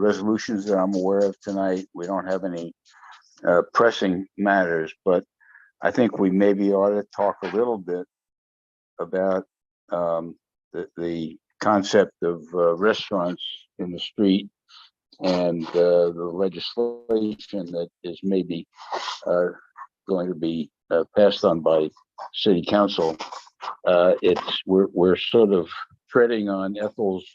resolutions that I'm aware of tonight. We don't have any pressing matters, but I think we maybe ought to talk a little bit about the concept of restaurants in the street and the legislation that is maybe going to be passed on by City Council. We're sort of treading on Ethel's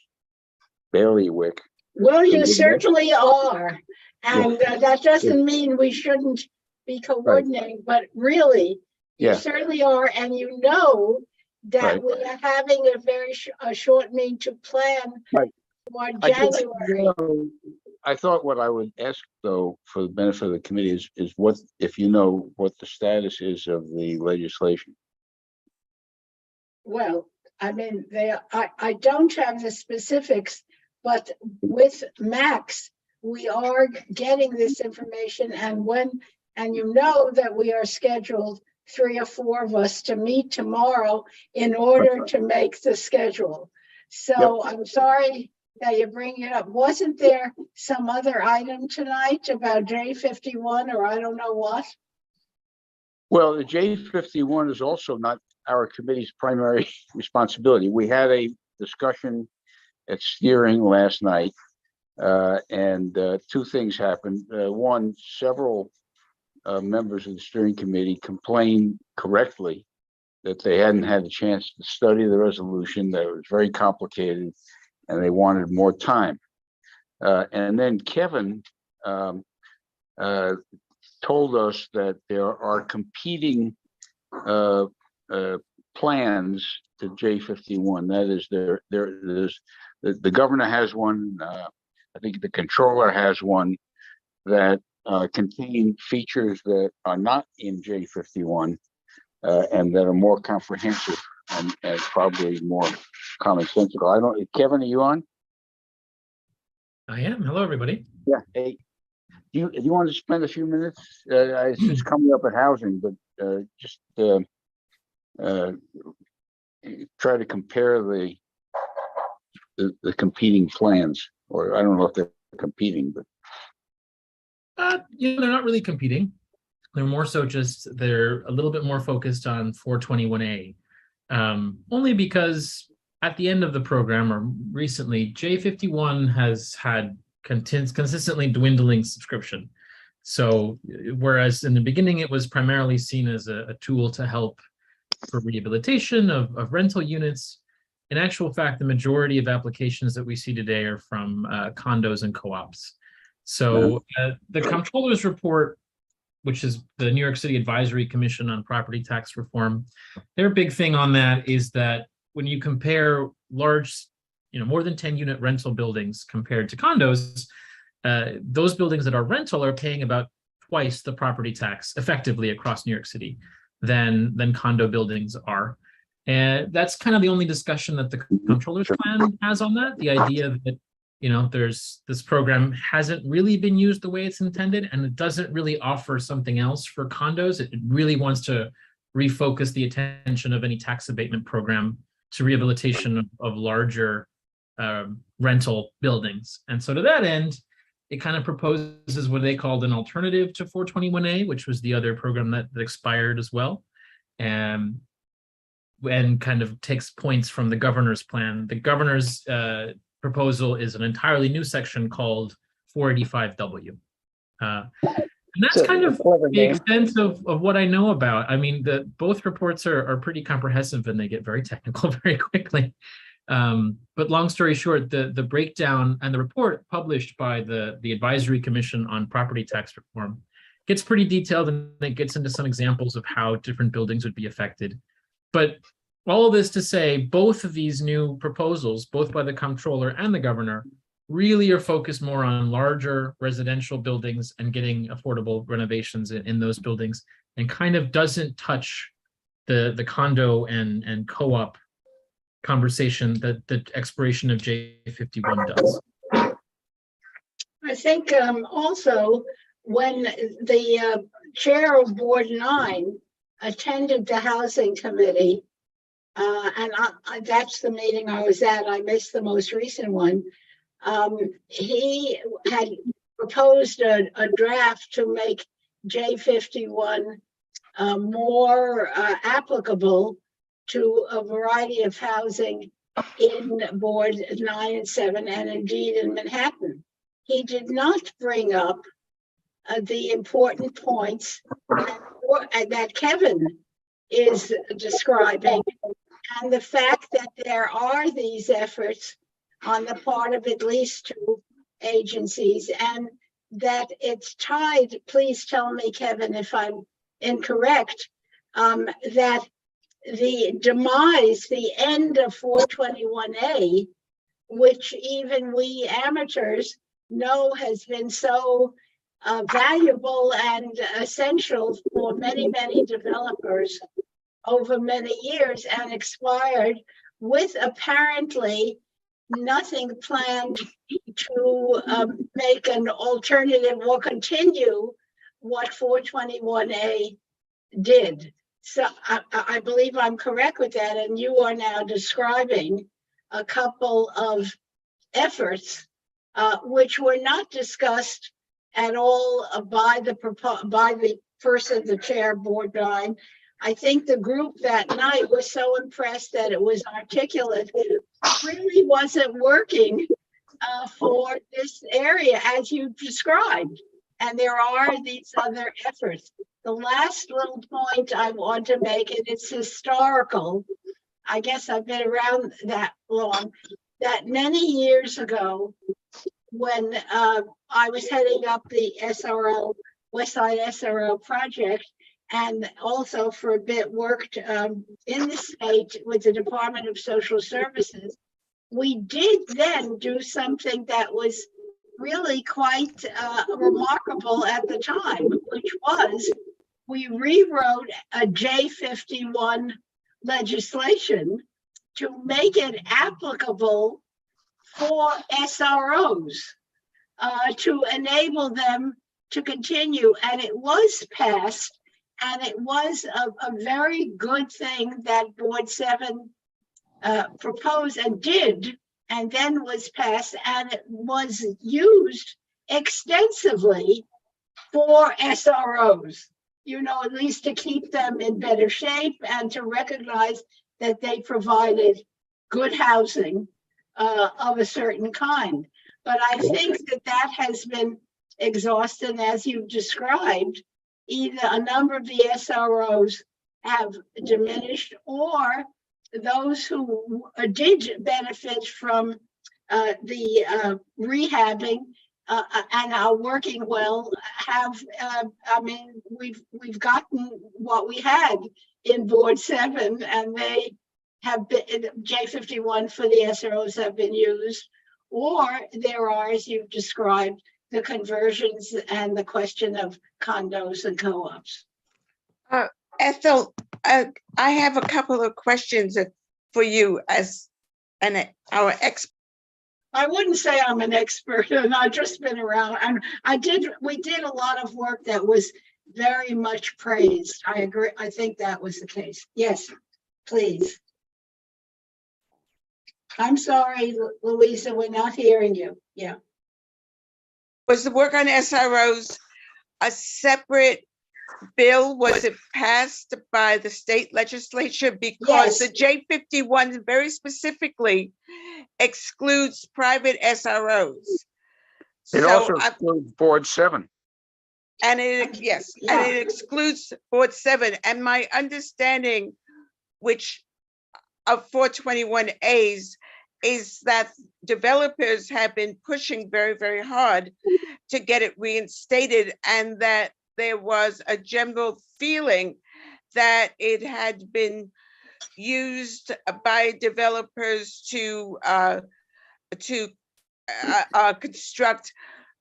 bailiwick. Well, you certainly are, and that doesn't mean we shouldn't be coordinating, but really, you certainly are, and you know that we are having a very short meeting to plan for January. I thought what I would ask, though, for the benefit of the committee is what, if you know, what the status is of the legislation. Well, I mean, I don't have the specifics, but with Max, we are getting this information, and you know that we are scheduled 3 or 4 of us to meet tomorrow in order to make the schedule. So I'm sorry that you bring it up. Wasn't there some other item tonight about J51 or I don't know what? Well, the J51 is also not our committee's primary responsibility. We had a discussion at steering last night, and 2 things happened. One, several members of the steering committee complained correctly that they hadn't had a chance to study the resolution, that it was very complicated, and they wanted more time. And then Kevin told us that there are competing plans to J51. That is, there's the governor has one. I think the controller has one that contain features that are not in J51 and that are more comprehensive and probably more commonsensical. I don't. Kevin, are you on? I am. Hello, everybody. Yeah. Hey, do you want to spend a few minutes? It's just coming up at housing, but just try to compare the competing plans, or I don't know if they're competing, but they're not really competing. They're more so just they're a little bit more focused on 421A, only because at the end of the program or recently, J51 has had consistently dwindling subscription. So whereas in the beginning it was primarily seen as a tool to help for rehabilitation of rental units, in actual fact, the majority of applications that we see today are from condos and co-ops. So the comptroller's report, which is the New York City Advisory Commission on Property Tax Reform, their big thing on that is that when you compare large, more than 10 unit rental buildings compared to condos, those buildings that are rental are paying about twice the property tax effectively across New York City than condo buildings are. And that's kind of the only discussion that the comptroller's plan has on that. The idea that, there's this program hasn't really been used the way it's intended, and it doesn't really offer something else for condos. It really wants to refocus the attention of any tax abatement program to rehabilitation of larger rental buildings. And so to that end, it kind of proposes what they called an alternative to 421A, which was the other program that expired as well. And kind of takes points from the governor's plan. The governor's proposal is an entirely new section called 485W. And that's kind of the extent of what I know about. I mean, both reports are pretty comprehensive and they get very technical very quickly. But long story short, the breakdown and the report published by the Advisory Commission on Property Tax Reform gets pretty detailed, and it gets into some examples of how different buildings would be affected. But all of this to say, both of these new proposals, both by the comptroller and the governor, really are focused more on larger residential buildings and getting affordable renovations in those buildings, and kind of doesn't touch the condo and co-op conversation that the expiration of J51 does. I think also when the chair of Board 9 attended the Housing Committee, and that's the meeting I was at. I missed the most recent one. He had proposed a draft to make J51 more applicable to a variety of housing in Ward 9 and 7, and indeed in Manhattan. He did not bring up the important points that Kevin is describing, and the fact that there are these efforts on the part of at least two agencies, and that it's tied, please tell me, Kevin, if I'm incorrect, that the demise, the end of 421A, which even we amateurs know has been so valuable and essential for many, many developers over many years, and expired with apparently nothing planned to make an alternative or continue what 421A did. So I believe I'm correct with that, and you are now describing a couple of efforts which were not discussed at all by the person, the chair, Board 9. I think the group that night was so impressed that it was articulate, really wasn't working for this area as you described. And there are these other efforts. The last little point I want to make, and it's historical, I guess I've been around that long, that many years ago, when I was heading up the SRO, West Side SRO project, and also for a bit worked in the state with the Department of Social Services, we did then do something that was really quite remarkable at the time, which was we rewrote a J51 legislation to make it applicable for SROs to enable them to continue. And it was passed, and it was a very good thing that Board 7 proposed and did, and then was passed, and it was used extensively for SROs, you know, at least to keep them in better shape and to recognize that they provided good housing of a certain kind. But I think that that has been exhausted, as you've described. Either a number of the SROs have diminished, or those who did benefit from the rehabbing and are working well have, I mean, we've gotten what we had in Board 7, and they have been, J51 for the SROs have been used, or there are, as you've described, the conversions and the question of condos and co-ops. Ethel, I have a couple of questions for you as our expert. I wouldn't say I'm an expert, and I've just been around. And we did a lot of work that was very much praised. I agree. I think that was the case. Yes, please. I'm sorry, Louisa, we're not hearing you. Yeah. Was the work on SROs a separate bill? Was it passed by the state legislature? Because Yes. the J51 very specifically excludes private SROs. It So also excludes Board 7. and it, yes, Yeah. and it excludes Board 7. And my understanding, which of 421As, is that developers have been pushing very, very hard to get it reinstated, and that there was a general feeling that it had been used by developers to construct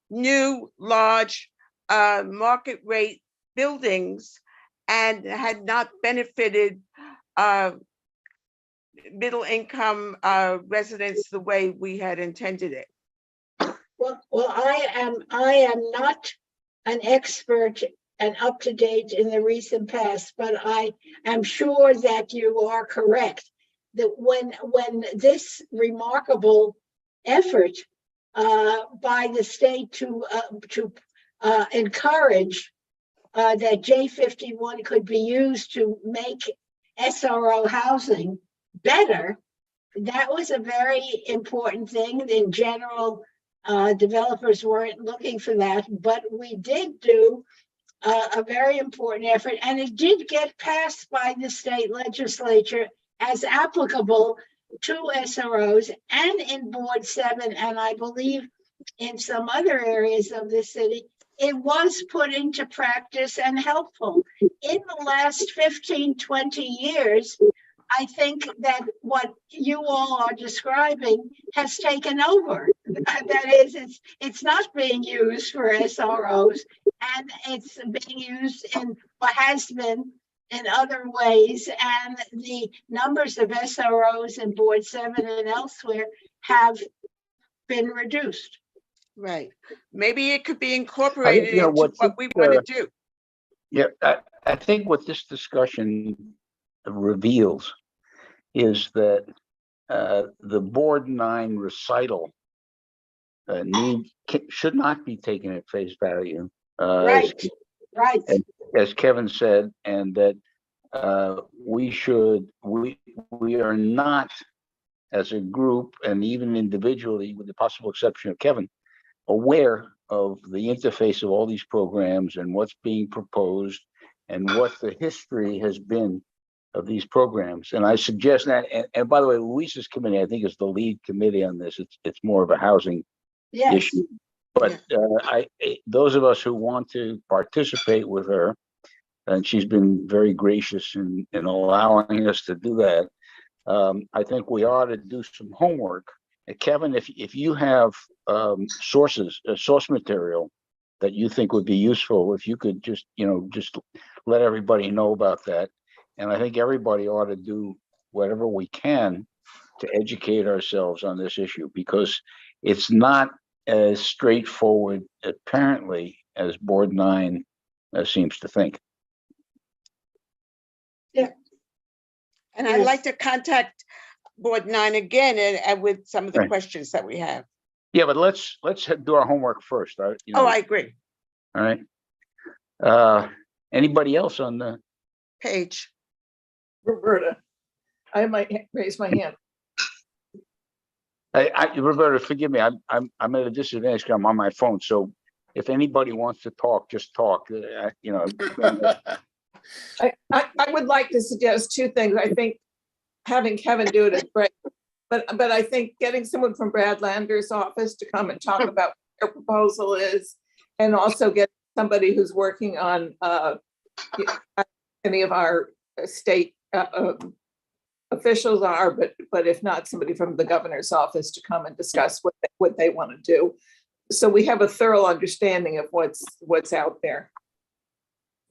new large market rate buildings, and had not benefited middle income residents the way we had intended it. Well, I am not an expert and up to date in the recent past, but I am sure that you are correct that when this remarkable effort by the state to encourage that J51 could be used to make SRO housing better. That was a very important thing. In general, developers weren't looking for that, but we did do a very important effort, and it did get passed by the state legislature as applicable to SROs and in Board 7, and I believe in some other areas of the city. It was put into practice and helpful. In the last 15, 20 years, I think that what you all are describing has taken over. That is, it's not being used for SROs, and it's being used in what has been in other ways. And the numbers of SROs in Board 7 and elsewhere have been reduced. Right. Maybe it could be incorporated into what we want to do. Yeah, I think what this discussion reveals is that the Board 9 recital should not be taken at face value. Right. As Kevin said, and that we are not, as a group and even individually, with the possible exception of Kevin, aware of the interface of all these programs and what's being proposed and what the history has been of these programs. And I suggest that, and by the way, Louisa's committee, I think, is the lead committee on this. It's more of a housing issue. But those of us who want to participate with her, and she's been very gracious in allowing us to do that, I think we ought to do some homework. And Kevin, if you have source material that you think would be useful, if you could just let everybody know about that. And I think everybody ought to do whatever we can to educate ourselves on this issue, because it's not as straightforward, apparently, as Board 9 seems to think. Yeah. And I'd like to contact Board 9 again and with some of the questions that we have. Yeah, but let's do our homework first. Oh, I agree. All right. Anybody else on the Page? Roberta, I might raise my hand. Roberta, forgive me. I'm at a disadvantage because I'm on my phone. So if anybody wants to talk, just talk. I would like to suggest two things. I think having Kevin do it is great, but I think getting someone from Brad Lander's office to come and talk about what their proposal is, and also get somebody who's working on any of our state officials are, but if not, somebody from the governor's office to come and discuss what they want to do, so we have a thorough understanding of what's out there.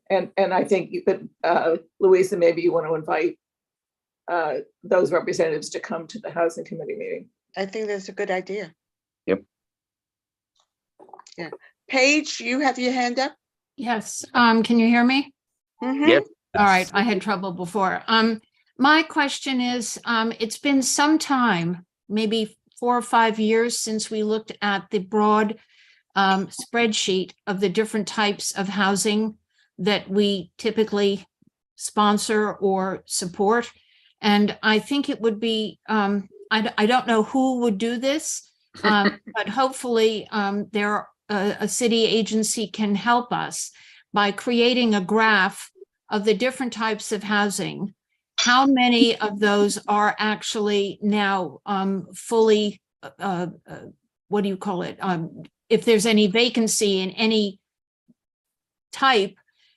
And I think you could, Louisa, maybe you want to invite those representatives to come to the housing committee meeting. I think that's a good idea. Yep. Yeah. Paige, you have your hand up? Yes. Can you hear me? Mhm. Yep. All right. I had trouble before. My question is, it's been some time, maybe 4 or 5 years, since we looked at the broad spreadsheet of the different types of housing that we typically sponsor or support. And I think it would be, I don't know who would do this, but hopefully a city agency can help us by creating a graph of the different types of housing. How many of those are actually now fully, what do you call it? If there's any vacancy in any type,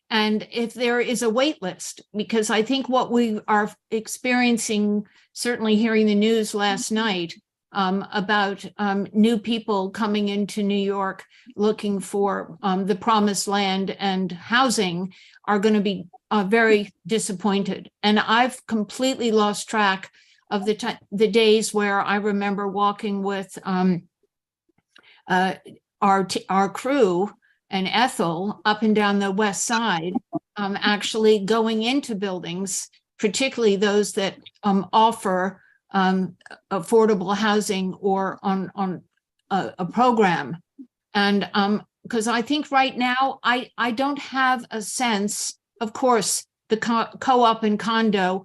and if there is a wait list, because I think what we are experiencing, certainly hearing the news last night about new people coming into New York looking for the promised land and housing, are going to be very disappointed. And I've completely lost track of the days where I remember walking with our crew and Ethel up and down the West Side, actually going into buildings, particularly those that offer affordable housing or on a program. And because I think right now, I don't have a sense, of course, the co-op and condo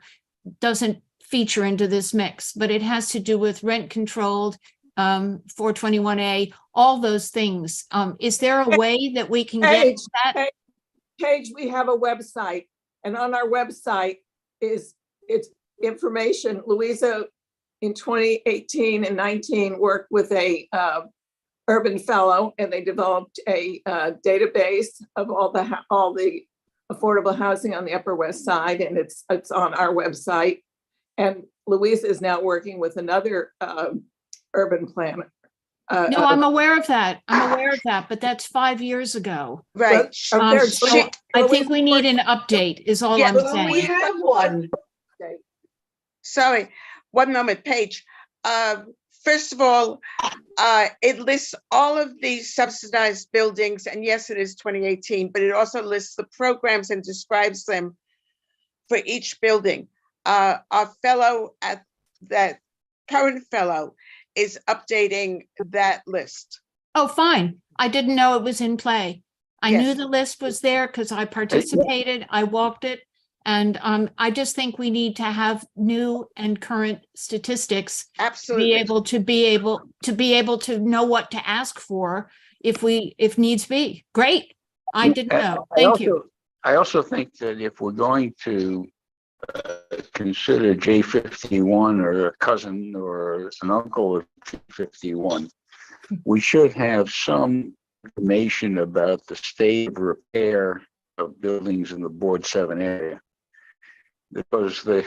doesn't feature into this mix, but it has to do with rent controlled, 421A, all those things. Is there a way that we can get Paige, that? Paige, we have a website, and on our website it's information. Louisa in 2018 and 19 worked with a urban fellow, and they developed a database of all the affordable housing on the Upper West Side, and it's on our website. And Louisa is now working with another urban planner. No, I'm aware of that. I'm aware of that, but that's 5 years ago. Right. So I think we need an update is all Yeah, I'm Well, we saying. have one. Sorry, one moment, Paige. First of all, it lists all of these subsidized buildings, and yes, it is 2018, but it also lists the programs and describes them for each building. Our fellow that current fellow is updating that list. Oh, fine. I didn't know it was in play. I knew Yes. the list was there because I participated, I walked it. And I just think we need to have new and current statistics to Absolutely. be able to know what to ask for if needs be. Great. I didn't know. Thank you. I also think that if we're going to consider J51 or a cousin or an uncle of J51, we should have some information about the state of repair of buildings in the Board 7 area. Because the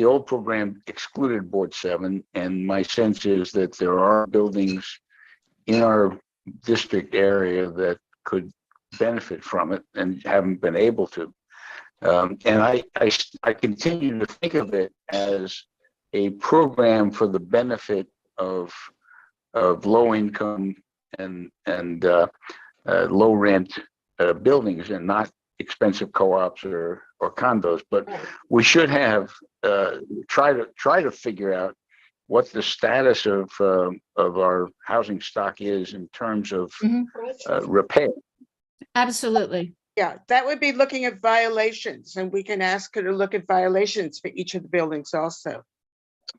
old program excluded Board 7, and my sense is that there are buildings in our district area that could benefit from it and haven't been able to. And I continue to think of it as a program for the benefit of low income and low rent buildings, and not expensive co-ops or condos. But we should have try to figure out what the status of our housing stock is in terms of repair. Absolutely. Yeah, that would be looking at violations, and we can ask her to look at violations for each of the buildings also.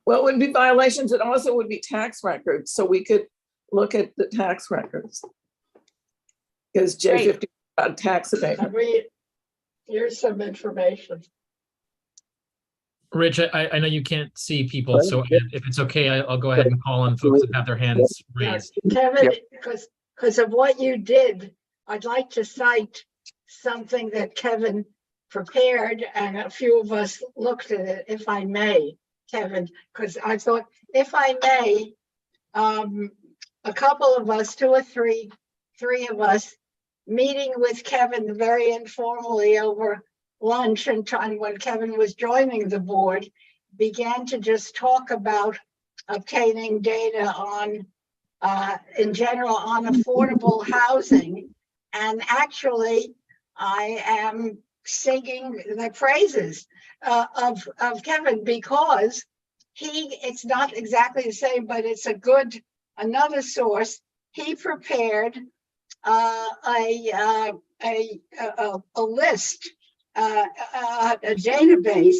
Well, it would be violations. It also would be tax records. So we could look at the tax records. Because J50 about tax abatement. Here's some information. Rich, I know you can't see people, so if it's okay, I'll go ahead and call on folks that have their hands raised. Kevin, because of what you did, I'd like to cite something that Kevin prepared, and a few of us looked at it, if I may, Kevin, because I thought, if I may, a couple of us, two or three of us, meeting with Kevin very informally over lunch and time when Kevin was joining the board, began to just talk about obtaining data on, in general, on affordable housing. And actually, I am singing the praises of Kevin, because it's not exactly the same, but it's another source. He prepared a list, a database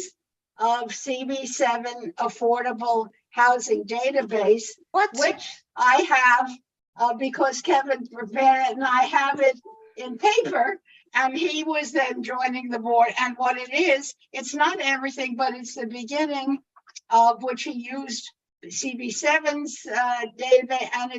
of CB7 affordable housing database, which I have because Kevin prepared it, and I have it in paper, and he was then joining the board. And what it is, it's not everything, but it's the beginning of which he used CB7's database, and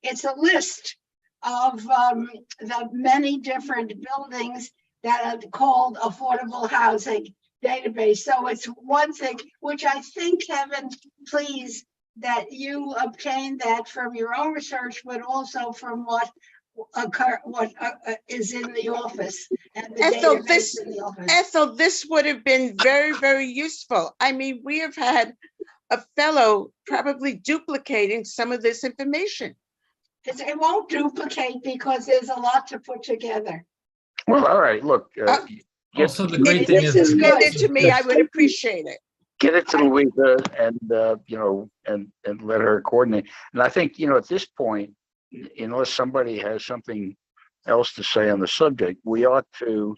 it's a list of the many different buildings that are called affordable housing database. So it's one thing, which I think, Kevin, please, that you obtain that from your own research, but also from what is in the office. And the Ethel, database in the office. Ethel, this would have been very, very useful. I mean, we have had a fellow probably duplicating some of this information. It won't duplicate because there's a lot to put together. Well, all right, look. Also, the great thing This is, is Send it to me, I would appreciate it. Get it to Louisa and and let her coordinate. And I think, at this point, unless somebody has something else to say on the subject, we ought to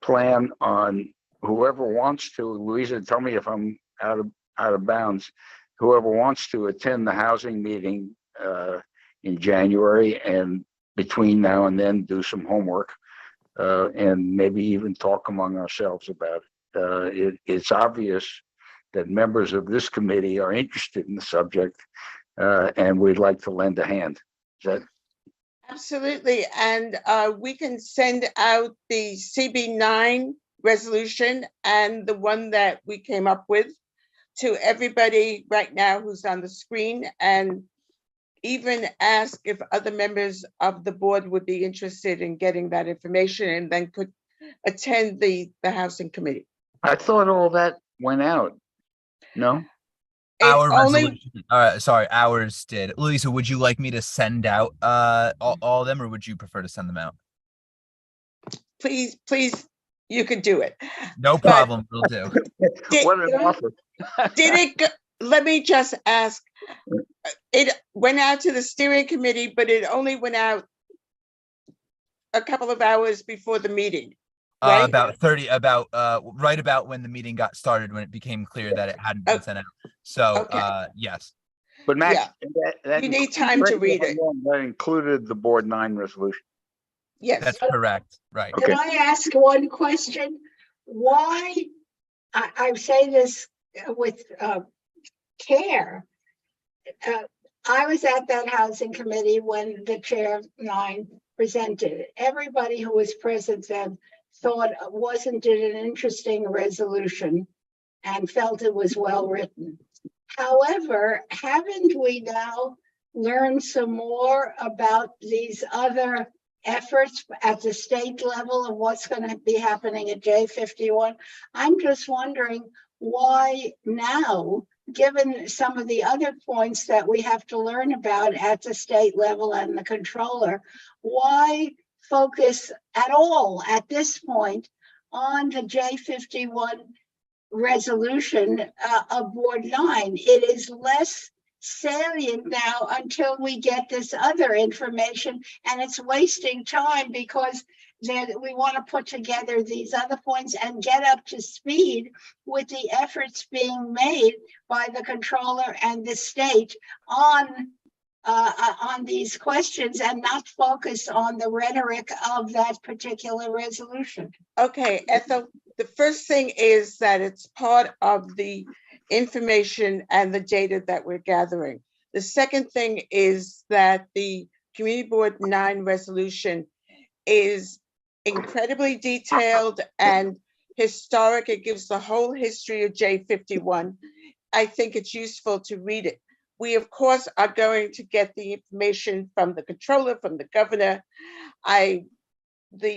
plan on whoever wants to. Louisa, tell me if I'm out of bounds. Whoever wants to attend the housing meeting in January, and between now and then do some homework and maybe even talk among ourselves about it. It's obvious that members of this committee are interested in the subject and we'd like to lend a hand. Is that? Absolutely, and we can send out the CB9 resolution and the one that we came up with to everybody right now who's on the screen, and even ask if other members of the board would be interested in getting that information and then could attend the housing committee. I thought all that went out. No? Our only, resolution, sorry, ours did. Lisa, would you like me to send out all of them, or would you prefer to send them out? please, you could do it. No problem, we'll do. What an offer. Did it go, let me just ask, it went out to the steering committee, but it only went out a couple of hours before the meeting, right? About right about when the meeting got started, when it became clear that it hadn't been sent out. So, Okay. yes. But Max, Yeah. that You need time to read it. That included the Board 9 resolution. Yes, That's correct, right. Okay. Can I ask one question? Why, I say this with care. I was at that housing committee when the chair of 9 presented it. Everybody who was present then thought, wasn't it an interesting resolution, and felt it was well written. However, haven't we now learned some more about these other efforts at the state level of what's going to be happening at J51? I'm just wondering why now, given some of the other points that we have to learn about at the state level and the controller, why focus at all at this point on the J51 resolution of Board 9? It is less salient now until we get this other information, and it's wasting time because we want to put together these other points and get up to speed with the efforts being made by the controller and the state on these questions, and not focus on the rhetoric of that particular resolution. okay, Ethel, the first thing is that it's part of the information and the data that we're gathering. The second thing is that the Community Board 9 resolution is incredibly detailed and historic. It gives the whole history of J51. I think it's useful to read it. We, of course, are going to get the information from the controller, from the governor. The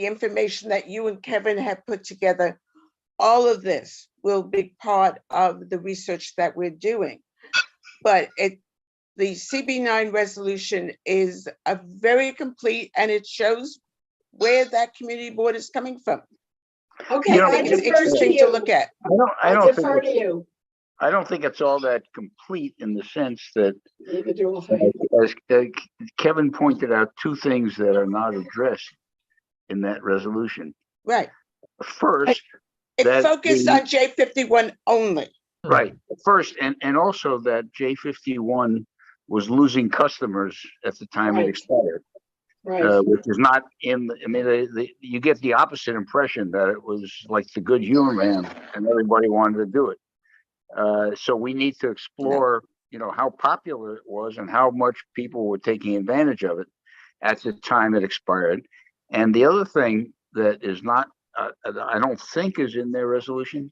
information that you and Kevin have put together, all of this will be part of the research that we're doing. But the CB9 resolution is a very complete, and it shows where that community board is coming from. Okay, You know, I It's defer to interesting to you. look at. I don't think defer to you. I don't think it's all that complete, in the sense that, Neither do I. as Kevin pointed out, two things that are not addressed in that resolution. Right. First, It that focused on J51 only. right. First, and also that J51 was losing customers at the time Right. it expired, Right. which is not in. I mean, you get the opposite impression that it was like the good humor man, and everybody wanted to do it. So we need to explore, how popular it was and how much people were taking advantage of it at the time it expired. And the other thing that is not, I don't think is in their resolution,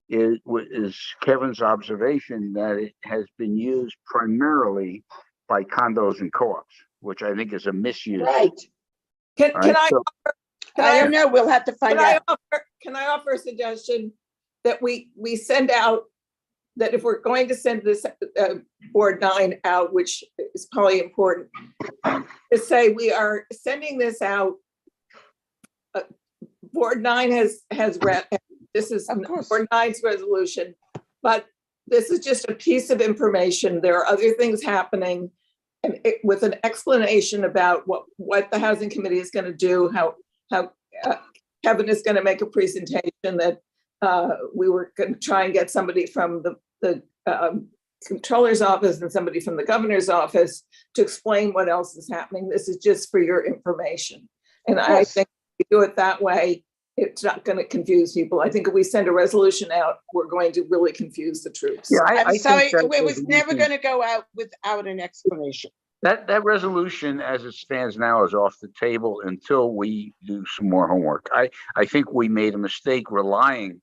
is Kevin's observation that it has been used primarily by condos and co-ops, which I think is a misuse. Right. Can All right, I, so- I don't know, we'll have to find out. can I offer a suggestion that we send out, that if we're going to send this Board 9 out, which is probably important, to say we are sending this out. Board 9 has read, this is Of course. Board 9's resolution, but this is just a piece of information. There are other things happening. with an explanation about what the housing committee is going to do, how Kevin is going to make a presentation, that we were going to try and get somebody from the controller's office and somebody from the governor's office to explain what else is happening. This is just for your information. And I think if we do it that way, it's not going to confuse people. I think if we send a resolution out, we're going to really confuse the troops. Yeah, I'm sorry, think that it was never resolution- going to go out without an explanation. That resolution, as it stands now, is off the table until we do some more homework. I think we made a mistake relying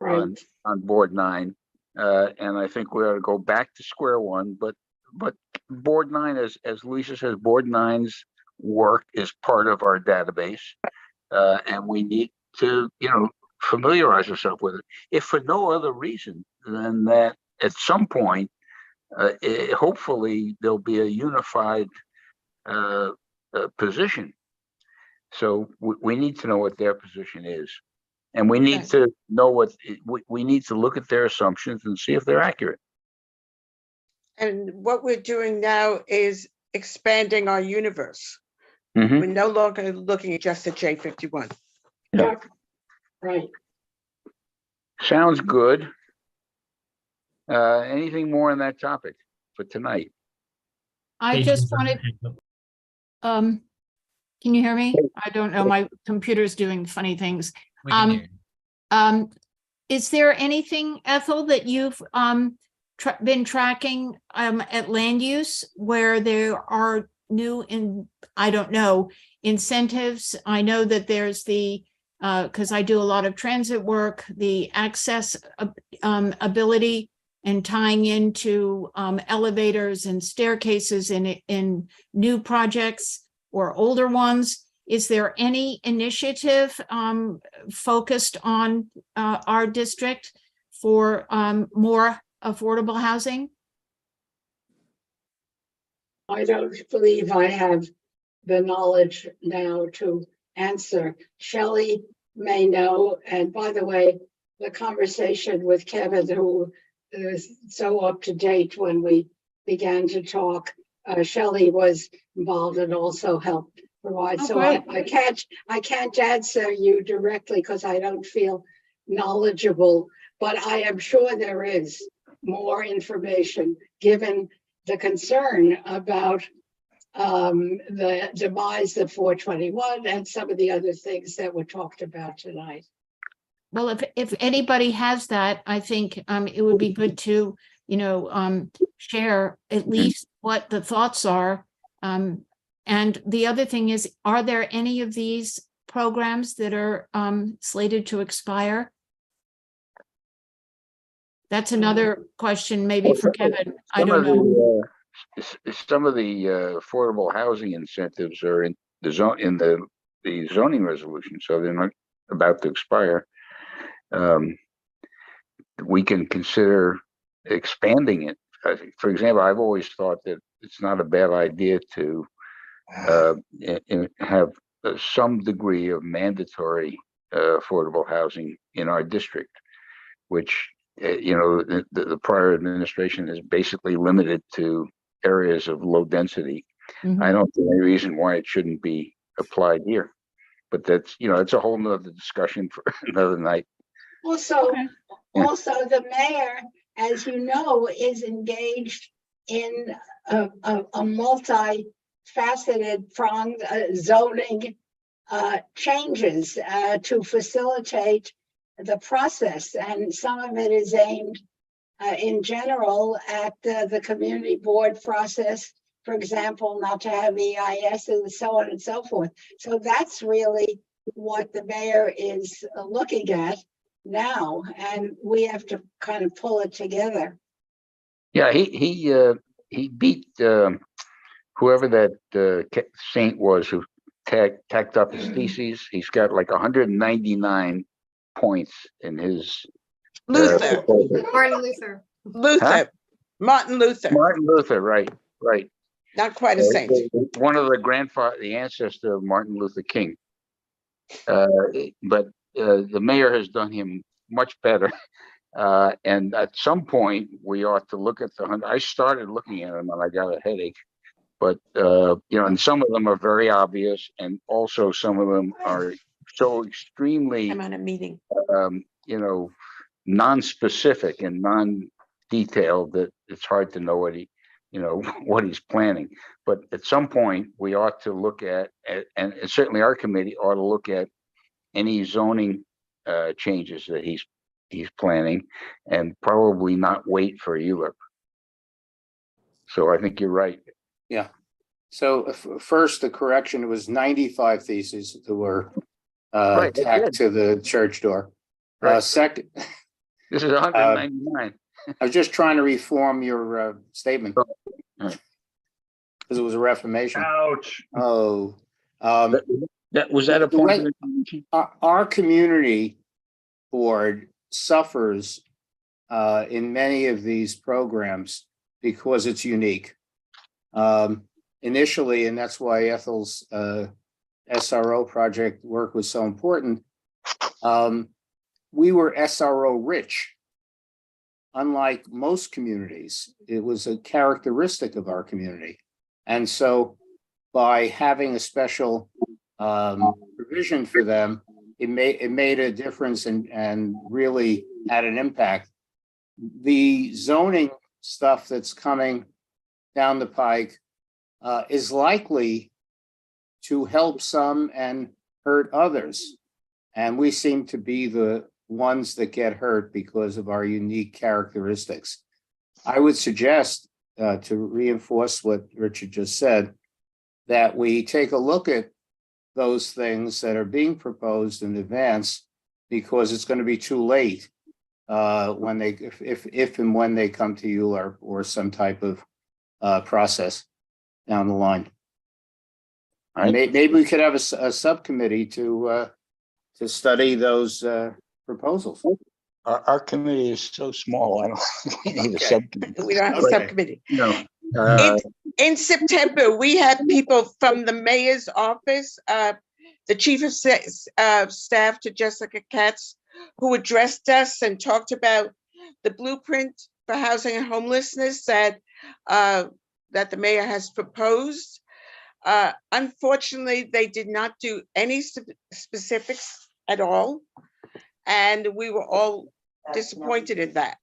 on Board 9, and I think we ought to go back to square one. But Board 9, as Lisa says, Board 9's work is part of our database, and we need to, familiarize ourselves with it. If for no other reason than that, at some point, hopefully there'll be a unified position. So we need to know what their position is, and we need to know we need to look at their assumptions and see if they're accurate. And what we're doing now is expanding our universe. Mhm. We're no longer looking just at J51. Yeah. Right. Sounds good. Anything more on that topic for tonight? I just wanted, can you hear me? I don't know, my computer's doing funny things. We can hear you. Is there anything, Ethel, that you've been tracking at land use where there are new incentives? I know that there's because I do a lot of transit work, the access ability and tying into elevators and staircases in new projects or older ones. Is there any initiative focused on our district for more affordable housing? I don't believe I have the knowledge now to answer. Shelley may know. And by the way, the conversation with Kevin, who is so up to date when we began to talk, Shelley was involved and also helped provide. Oh, so great. I can't answer you directly because I don't feel knowledgeable, but I am sure there is more information given the concern about the demise of 421 and some of the other things that were talked about tonight. Well, if anybody has that, I think it would be good to, share at least what the thoughts are. And the other thing is, are there any of these programs that are slated to expire? That's another question maybe for Kevin. I don't know. Some of the affordable housing incentives are in the zoning resolution, so they're not about to expire. We can consider expanding it. For example, I've always thought that it's not a bad idea to have some degree of mandatory affordable housing in our district, which the prior administration is basically limited to areas of low density. Mhm. I don't see any reason why it shouldn't be applied here, but that's it's a whole nother discussion for another night. Also, Okay. the mayor, as you know, is engaged in a multifaceted pronged zoning changes to facilitate the process, and some of it is aimed in general at the community board process, for example, not to have EIS and so on and so forth. So that's really what the mayor is looking at now, and we have to kind of pull it together. Yeah, he beat whoever that saint was who tacked up his theses. He's got like 199 points in his Luther. proposal. Martin Luther. Luther. Huh? Martin Luther. Martin Luther, right. Not quite a saint. One of the ancestor of Martin Luther King. But the mayor has done him much better. And at some point, we ought to look at I started looking at him and I got a headache. But, and some of them are very obvious, and also some of them are so extremely, I'm on a meeting. non-specific and non-detailed that it's hard to know what what he's planning. But at some point, we ought to look at, and certainly our committee ought to look at any zoning changes that he's planning, and probably not wait for ULIP. So I think you're right. Yeah. So first, the correction, it was 95 theses that were Right, that's tacked it. to the church door. Right. Second, This is 199. I was just trying to reform your statement All right. because it was a reformation. Ouch. Oh, That was that a The point way- of information? our community board suffers in many of these programs because it's unique. Initially, and that's why Ethel's SRO project work was so important. We were SRO rich. Unlike most communities, it was a characteristic of our community. And so by having a special provision for them, it made a difference and really had an impact. The zoning stuff that's coming down the pike is likely to help some and hurt others. And we seem to be the ones that get hurt because of our unique characteristics. I would suggest, to reinforce what Richard just said, that we take a look at those things that are being proposed in advance, because it's going to be too late when they, if and when they come to you or some type of process down the line. All right. Maybe we could have a subcommittee to study those proposals. Our committee is so small. I don't think we need a Okay. subcommittee. We don't have a Okay. subcommittee. No. In September, we had people from the mayor's office, the chief of staff to Jessica Katz, who addressed us and talked about the blueprint for housing and homelessness that the mayor has proposed. Unfortunately, they did not do any specifics at all, and we were all disappointed in that.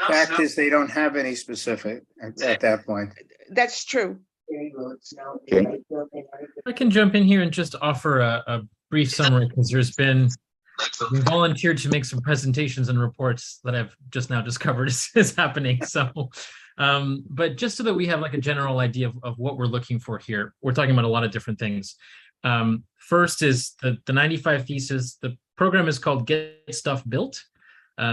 Fact is, they don't have any specific at that point. That's true. Okay. I can jump in here and just offer a brief summary, because there's been we volunteered to make some presentations and reports that I've just now discovered is happening. So, but just so that we have like a general idea of what we're looking for here, we're talking about a lot of different things. First is the 95 thesis. The program is called Get Stuff Built.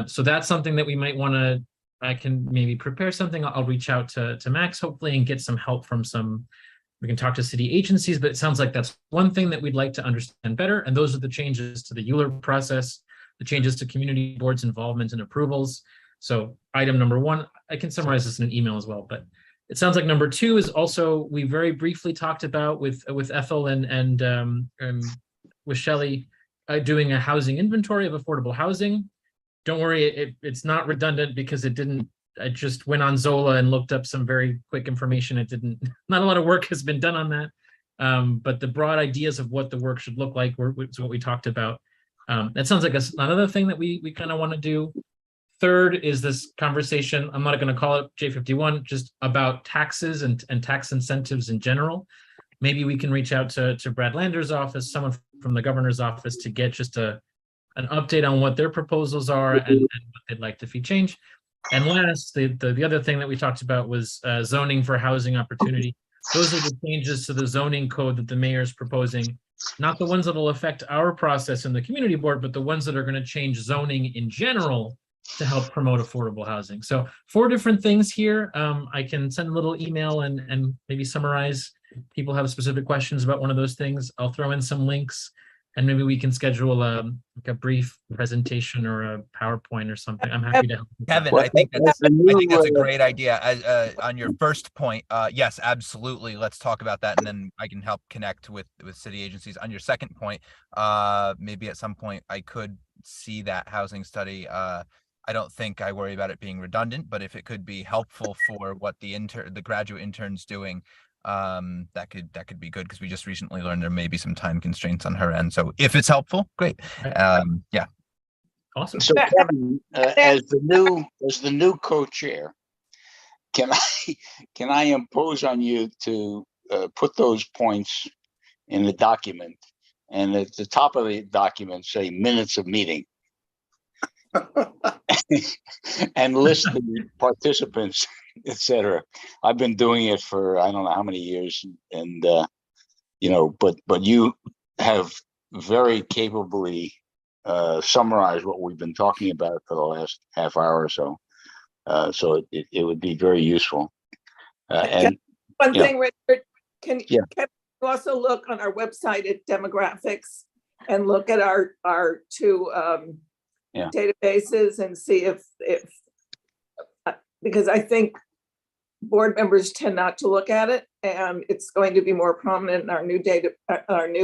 So that's something that we might want to, I can maybe prepare something. I'll reach out to Max, hopefully, and get some help from we can talk to city agencies, but it sounds like that's one thing that we'd like to understand better. And those are the changes to the ULURP process, the changes to community boards' involvement and approvals. So item number one, I can summarize this in an email as well, but it sounds like number two is also, we very briefly talked about with Ethel and with Shelley, doing a housing inventory of affordable housing. Don't worry, it's not redundant, because I just went on Zola and looked up some very quick information. Not a lot of work has been done on that. But the broad ideas of what the work should look like is what we talked about. That sounds like another thing that we kind of want to do. Third is this conversation, I'm not going to call it J51, just about taxes and tax incentives in general. Maybe we can reach out to Brad Lander's office, someone from the governor's office, to get just an update on what their proposals are and what they'd like to see change. And last, the other thing that we talked about was zoning for housing opportunity. Those are the changes to the zoning code that the mayor is proposing, not the ones that will affect our process in the community board, but the ones that are going to change zoning in general to help promote affordable housing. So 4 different things here. I can send a little email and maybe summarize. People have specific questions about one of those things. I'll throw in some links, and maybe we can schedule like a brief presentation or a PowerPoint or something. I'm happy to help. Kevin, Well, I think that's the new, a great idea. On your first point, yes, absolutely. Let's talk about that, and then I can help connect with city agencies. On your second point, maybe at some point I could see that housing study I don't think I worry about it being redundant, but if it could be helpful for what the graduate intern's doing, that could be good, because we just recently learned there may be some time constraints on her end. So if it's helpful, great. Yeah. Awesome. So Kevin, as the new co-chair, can I impose on you to put those points in the document, and at the top of the document say minutes of meeting, and list the participants, etc. I've been doing it for I don't know how many years, and but you have very capably summarized what we've been talking about for the last half hour or so. So it would be very useful. And One yeah. thing, Richard, can Yeah. you also look on our website at demographics and look at our two databases and see if because I think board members tend not to look at it, and it's going to be more prominent in our new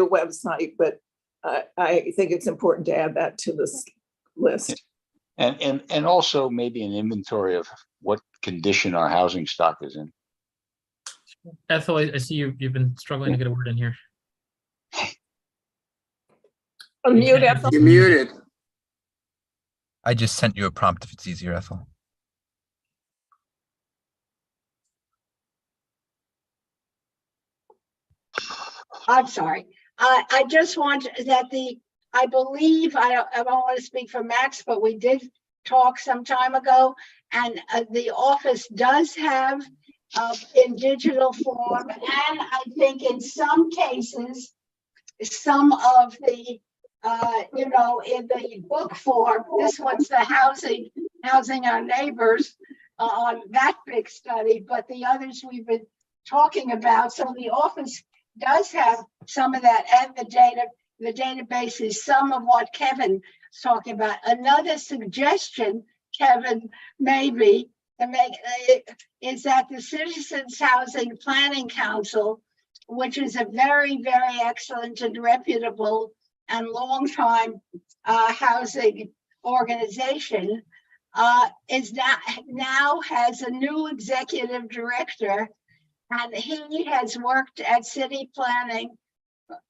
website, but I think it's important to add that to this list. And also maybe an inventory of what condition our housing stock is in. Ethel, I see you've been struggling to get a word in here. Unmute Ethel. You're muted. I just sent you a prompt if it's easier, Ethel. I'm sorry. I just want that I believe, I don't want to speak for Max, but we did talk some time ago, and the office does have in digital form, and I think in some cases, some of the, in the book form, this one's the housing our neighbors on that big study, but the others we've been talking about. So the office does have some of that, and the database is some of what Kevin's talking about. Another suggestion, Kevin, maybe is that the Citizens Housing Planning Council, which is a very, very excellent and reputable and long-time housing organization, is now has a new executive director, and he has worked at city planning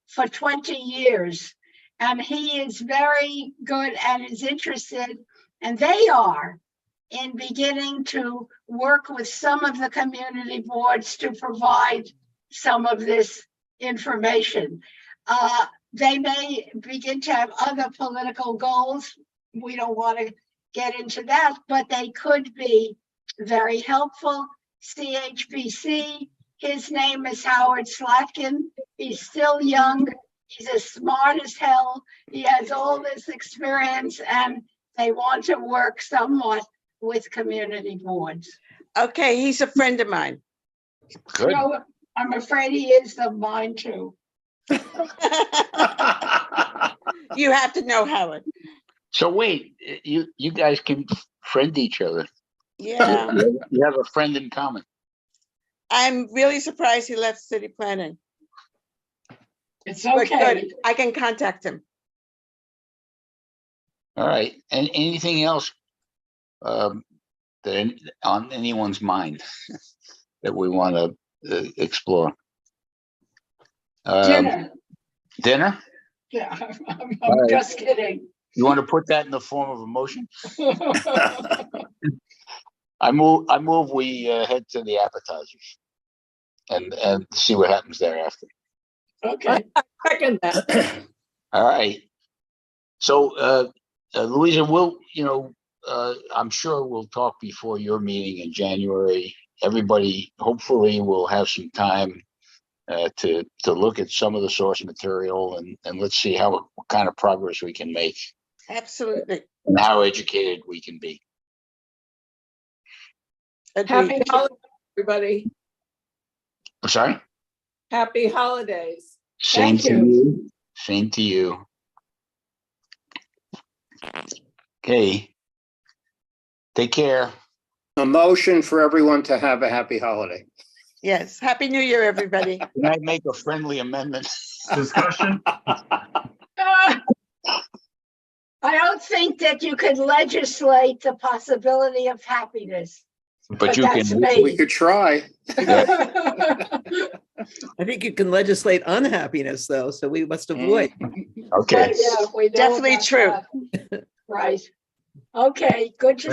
for 20 years, and he is very good and is interested, and they are, in beginning to work with some of the community boards to provide some of this information. They may begin to have other political goals. We don't want to get into that, but they could be very helpful. CHBC, his name is Howard Slatkin. He's still young. He's as smart as hell. He has all this experience, and they want to work somewhat with community boards. Okay, he's a friend of mine. Good. No, I'm afraid he is of mine too. You have to know Howard. So wait, you guys can friend each other. Yeah, You have a friend in common. I'm really surprised he left city planning. It's But okay. good, I can contact him. All right. And anything else that on anyone's mind that we want to explore? Dinner. Dinner? Yeah, I'm right. just kidding. You want to put that in the form of a motion? I move we head to the appetizers and see what happens thereafter. Okay. I second that. All right. So Louisa, I'm sure we'll talk before your meeting in January. Everybody hopefully will have some time to look at some of the source material, and let's see what kind of progress we can make. Absolutely. And how educated we can be. Happy holidays, everybody. I'm sorry? Happy holidays. Same Thank to you. you. Same to you. Okay. Take care. A motion for everyone to have a happy holiday. Yes, Happy New Year, everybody. Can I make a friendly amendment? Discussion? I don't think think that you could legislate the possibility of happiness. But you that's can, me. We could try. I think you can legislate unhappiness though, so we must avoid. okay. Yeah, we know Definitely about true. that. Right. Okay, good to